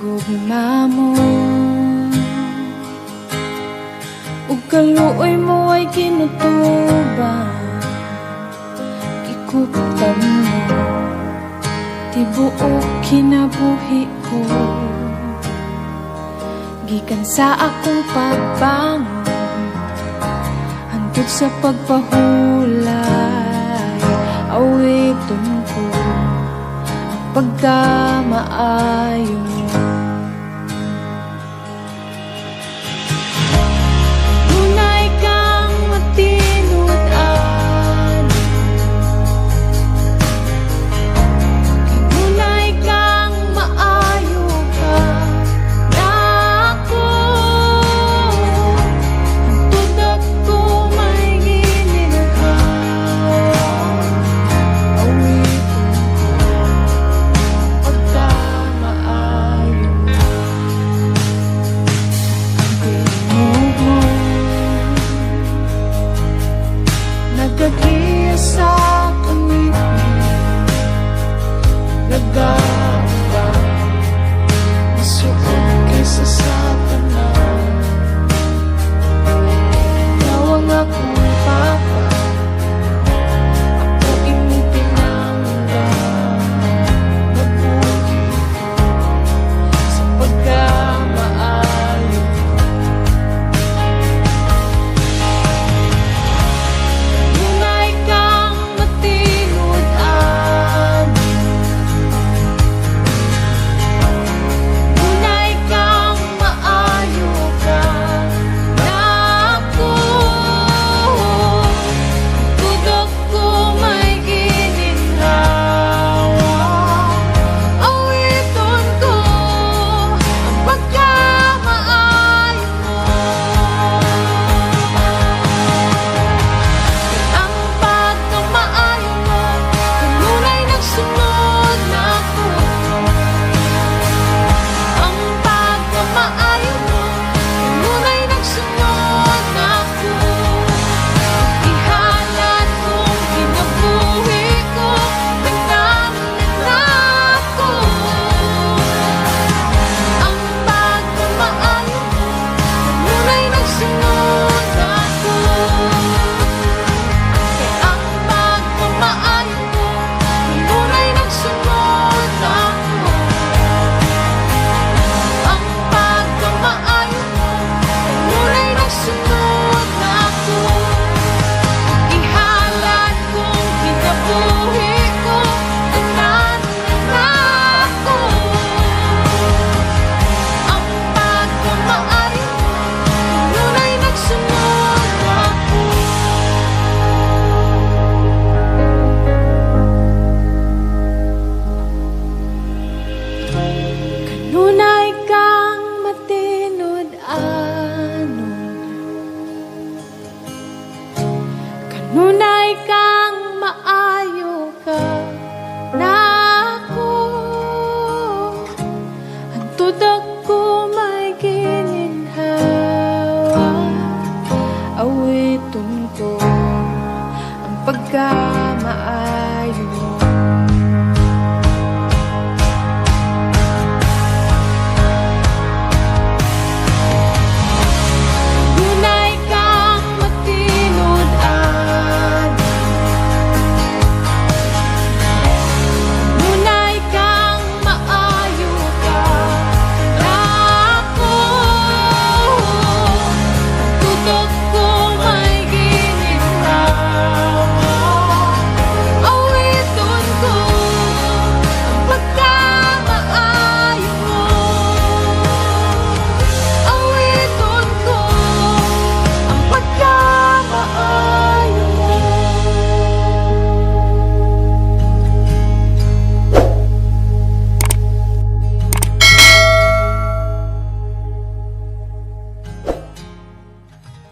gugma mo ug kaluoy mo ay kinutuban, ikuptan mo tibuok kinabuhi ko, gikan sa akong pagbangon hangtod sa pagpahulay, awiton ko ang pagkamaayo mo. Tunay kang matinud-an, tunay kang maayo ka na ako, ang tudak ko may ginilhaw, awiton ko pagkamaayo mo. Ang tinog mo nagagiya sa kamipin, nagamba masuot kaysa sa tanan. Nawang akong papa, ako imong pinangga, mabuhi sa pagkamaayo. Tunay kang matinud-an, tunay kang maayo ka na ako, tutok ko may gininhawa, awiton ko ang pagkamaayo mo. Ang pagkamaayo mo, kanunay nagsunod na ako. Ang pagkamaayo mo, kanunay nagsunod na ako. Ihalat kong kinabuhi ko, nagnanan na ako. Ang pagkamaayo mo, kanunay nagsunod na ako. Ang pagkamaayo mo, kanunay nagsunod na ako. Ang pagkamaayo mo, kanunay nagsunod na ako. Ihalat kong kinabuhi ko, nagnanan na ako. Ang pagkamaayo mo, kanunay nagsunod na ako. Kanunay kang matinud-anon, kanunay kang maayo ka na ako, ang tudak ko may gininhawa, awiton ko ang pagka